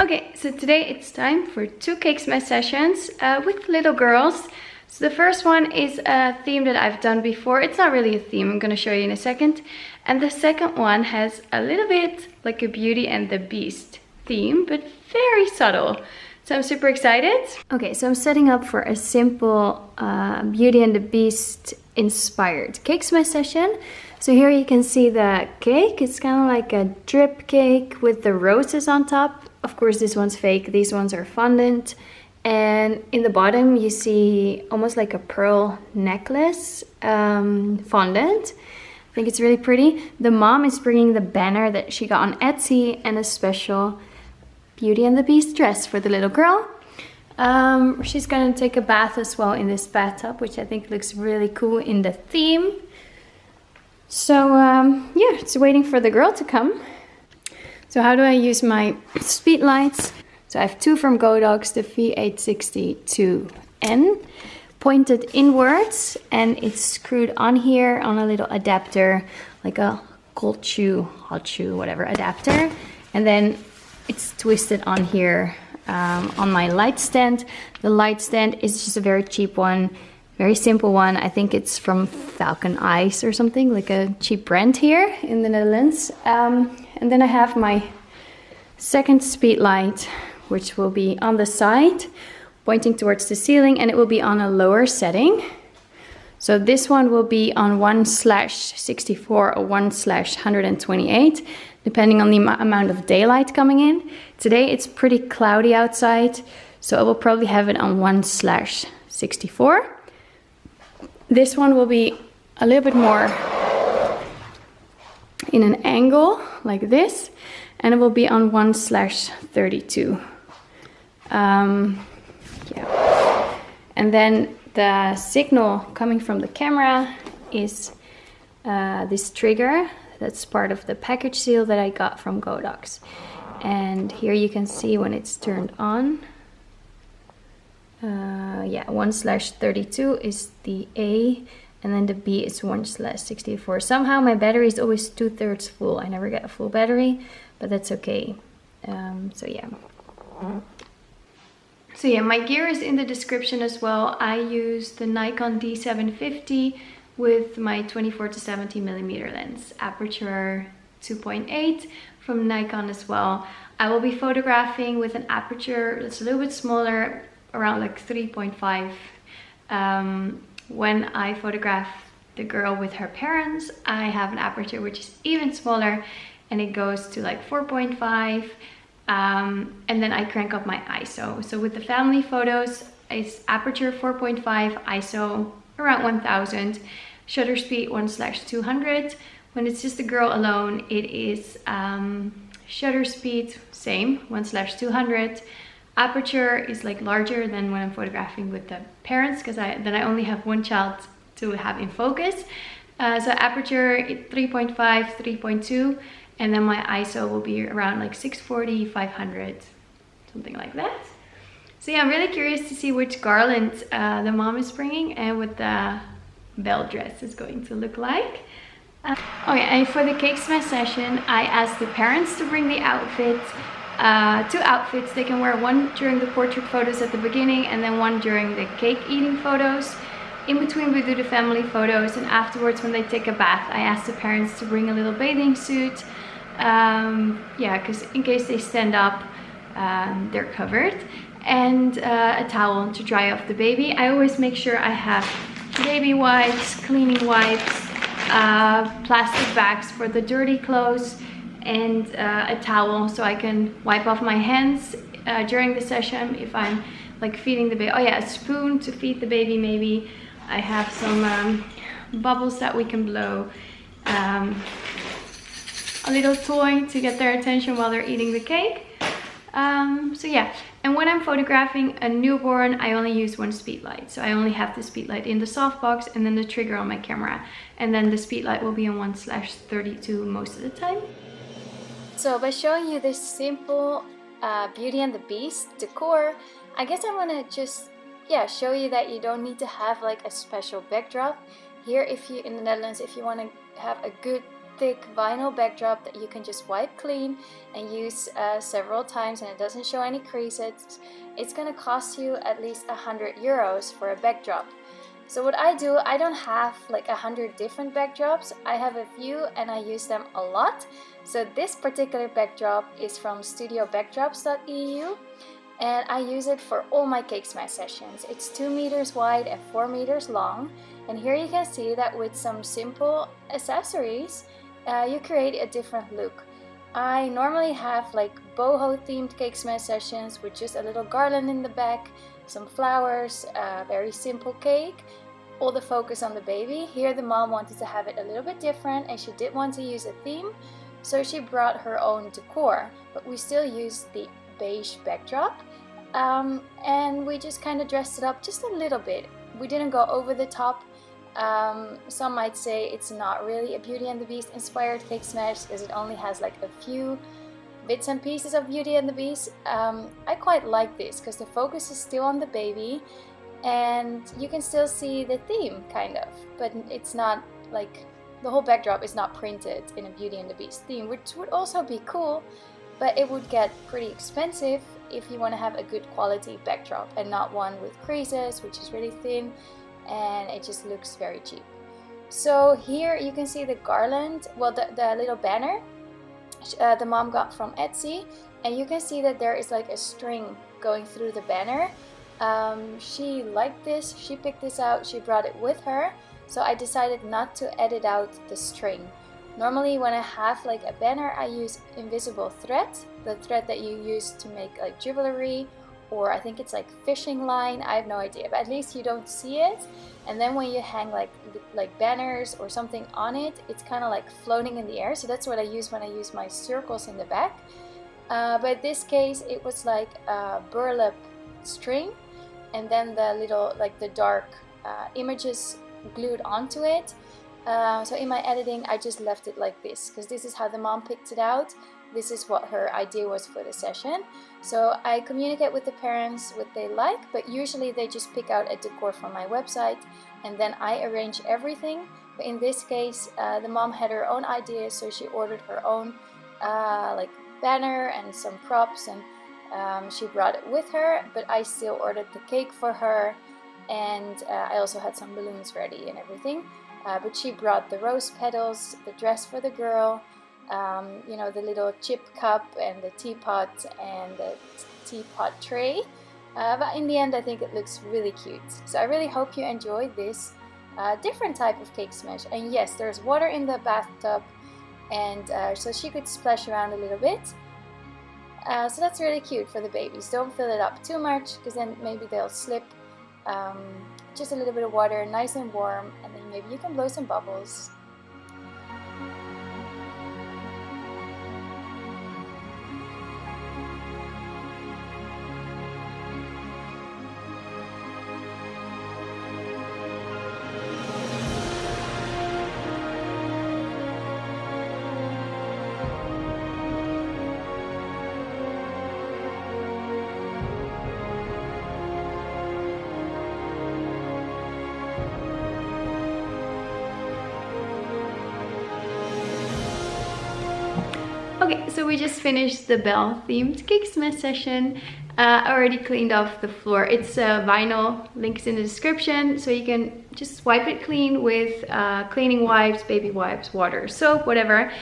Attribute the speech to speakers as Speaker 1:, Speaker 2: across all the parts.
Speaker 1: Okay, so today it's time for 2 cake smash sessions with little girls. So the first one is a theme that I've done before. It's not really a theme, I'm gonna show you in a second. And the second one has a little bit like a Beauty and the Beast theme, but very subtle. So I'm super excited. Okay, so I'm setting up for a simple Beauty and the Beast inspired cake smash session. So here you can see the cake. It's kind of like a drip cake with the roses on top. Of course, this one's fake. These ones are fondant. And in the bottom, you see almost like a pearl necklace fondant. I think it's really pretty. The mom is bringing the banner that she got on Etsy and a special Beauty and the Beast dress for the little girl. She's gonna take a bath as well in this bathtub, which I think looks really cool in the theme. So yeah, it's waiting for the girl to come. So how do I use my speed lights? So I have 2 from Godox, the V862N, pointed inwards, and it's screwed on here on a little adapter, like a cold shoe, hot shoe, whatever adapter. And then it's twisted on here on my light stand. The light stand is just a very cheap one, very simple one. I think it's from Falcon Eyes or something, like a cheap brand here in the Netherlands. And then I have my second speed light, which will be on the side, pointing towards the ceiling, and it will be on a lower setting. So this one will be on 1/64 or 1/128, depending on the amount of daylight coming in. Today it's pretty cloudy outside, so I will probably have it on 1/64. This one will be a little bit more in an angle like this, and it will be on 1/32. Yeah. And then the signal coming from the camera is this trigger. That's part of the package seal that I got from Godox. And here you can see when it's turned on. Yeah, 1/32 is the A, and then the B is 1/64. Somehow my battery is always 2/3 full. I never get a full battery, but that's okay. So yeah. So yeah, my gear is in the description as well. I use the Nikon D750 with my 24-70mm lens, aperture 2.8 from Nikon as well. I will be photographing with an aperture that's a little bit smaller, around like 3.5. When I photograph the girl with her parents, I have an aperture which is even smaller, and it goes to like 4.5. And then I crank up my ISO. So with the family photos, it's aperture 4.5, ISO around 1000, shutter speed 1/200. When it's just the girl alone, it is shutter speed same, 1/200. Aperture is like larger than when I'm photographing with the parents, because then I only have one child to have in focus. So aperture 3.5, 3.2. And then my ISO will be around like 640, 500, something like that. So yeah, I'm really curious to see which garland the mom is bringing and what the bell dress is going to look like. Okay, and for the cake smash session, I asked the parents to bring the outfits, 2 outfits. They can wear one during the portrait photos at the beginning and then one during the cake eating photos. In between we do the family photos, and afterwards when they take a bath, I asked the parents to bring a little bathing suit. Yeah, because in case they stand up, they're covered, and a towel to dry off the baby. I always make sure I have baby wipes, cleaning wipes, plastic bags for the dirty clothes, and a towel so I can wipe off my hands during the session if I'm like feeding the baby. Oh yeah, a spoon to feed the baby maybe. I have some bubbles that we can blow. A little toy to get their attention while they're eating the cake. So yeah, and when I'm photographing a newborn, I only use one speed light. So I only have the speed light in the softbox and then the trigger on my camera. And then the speed light will be on 1/32 most of the time. So by showing you this simple Beauty and the Beast decor, I guess I want to just show you that you don't need to have like a special backdrop. Here, if you in the Netherlands, if you want to have a good
Speaker 2: thick vinyl backdrop that you can just wipe clean and use several times, and it doesn't show any creases, it's gonna cost you at least 100 euros for a backdrop. So what I do, I don't have like 100 different backdrops. I have a few and I use them a lot. So this particular backdrop is from studiobackdrops.eu, and I use it for all my cake smash sessions. It's 2 meters wide and 4 meters long. And here you can see that with some simple accessories, you create a different look. I normally have like boho themed cake smash sessions with just a little garland in the back, some flowers, very simple cake, all the focus on the baby. Here the mom wanted to have it a little bit different, and she did want to use a theme, so she brought her own decor, but we still used the beige backdrop, and we just kind of dressed it up just a little bit. We didn't go over the top. Some might say it's not really a Beauty and the Beast inspired cake smash because it only has like a few bits and pieces of Beauty and the Beast. I quite like this because the focus is still on the baby and you can still see the theme kind of, but it's not like the whole backdrop is not printed in a Beauty and the Beast theme, which would also be cool, but it would get pretty expensive if you want to have a good quality backdrop and not one with creases, which is really thin and it just looks very cheap. So here you can see the garland, well the little banner the mom got from Etsy, and you can see that there is like a string going through the banner. She liked this, she picked this out, she brought it with her, so I decided not to edit out the string. Normally when I have like a banner I use invisible thread, the thread that you use to make like jewelry, or I think it's like fishing line, I have no idea, but at least you don't see it. And then when you hang like banners or something on it, it's kind of like floating in the air. So that's what I use when I use my circles in the back. But in this case it was like a burlap string, and then the little like the dark images glued onto it. So in my editing I just left it like this because this is how the mom picked it out. This is what her idea was for the session. So I communicate with the parents what they like, but usually they just pick out a decor from my website and then I arrange everything. But in this case the mom had her own ideas, so she ordered her own like banner and some props, and she brought it with her, but I still ordered the cake for her, and I also had some balloons ready and everything. But she brought the rose petals, the dress for the girl, you know, the little chip cup and the teapot and the teapot tray. But in the end I think it looks really cute. So I really hope you enjoy this different type of cake smash. And yes, there's water in the bathtub, and so she could splash around a little bit. So that's really cute for the babies. Don't fill it up too much because then maybe they'll slip. Just a little bit of water, nice and warm, and then maybe you can blow some bubbles.
Speaker 1: Okay, so we just finished the bell themed cake smash session. I already cleaned off the floor. It's vinyl, links in the description, so you can just wipe it clean with cleaning wipes, baby wipes, water, soap, whatever.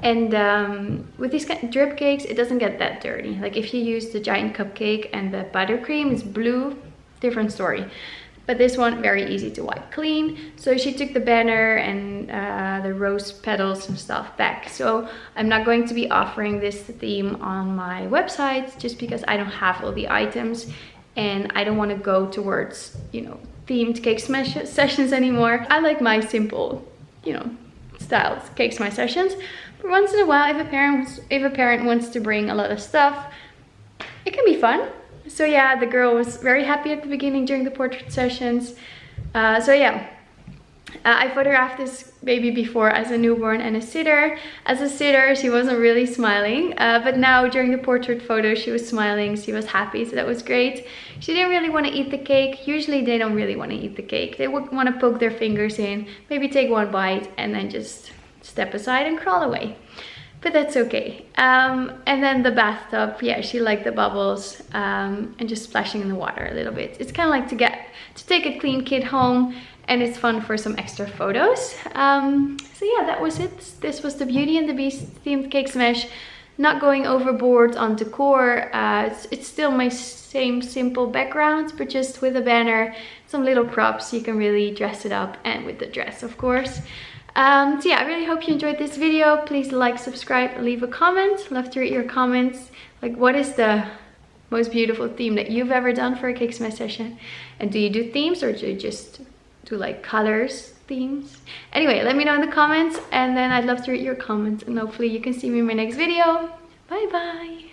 Speaker 1: And with these kind of drip cakes, it doesn't get that dirty. Like if you use the giant cupcake and the buttercream is blue, different story. But this one, very easy to wipe clean. So she took the banner and the rose petals and stuff back. So I'm not going to be offering this theme on my website just because I don't have all the items and I don't want to go towards, you know, themed cake smash sessions anymore. I like my simple, you know, styled cake smash sessions. But once in a while, if a parent wants to bring a lot of stuff, it can be fun. So yeah, the girl was very happy at the beginning during the portrait sessions. So yeah, I photographed this baby before as a newborn and a sitter. As a sitter, she wasn't really smiling, but now during the portrait photo, she was smiling, she was happy, so that was great. She didn't really want to eat the cake. Usually they don't really want to eat the cake. They would want to poke their fingers in, maybe take one bite and then just step aside and crawl away. But that's okay. And then the bathtub, yeah, she liked the bubbles and just splashing in the water a little bit. It's kind of like to take a clean kid home, and it's fun for some extra photos. So yeah, that was it. This was the Beauty and the Beast themed cake smash. Not going overboard on decor. It's still my same simple background, but just with a banner, some little props, you can really dress it up, and with the dress, of course. So yeah, I really hope you enjoyed this video. Please like, subscribe, leave a comment. Love to read your comments. Like, what is the most beautiful theme that you've ever done for a cake smash session? And do you do themes, or do you just do like colors themes? Anyway, let me know in the comments, and then I'd love to read your comments, and hopefully you can see me in my next video. Bye bye.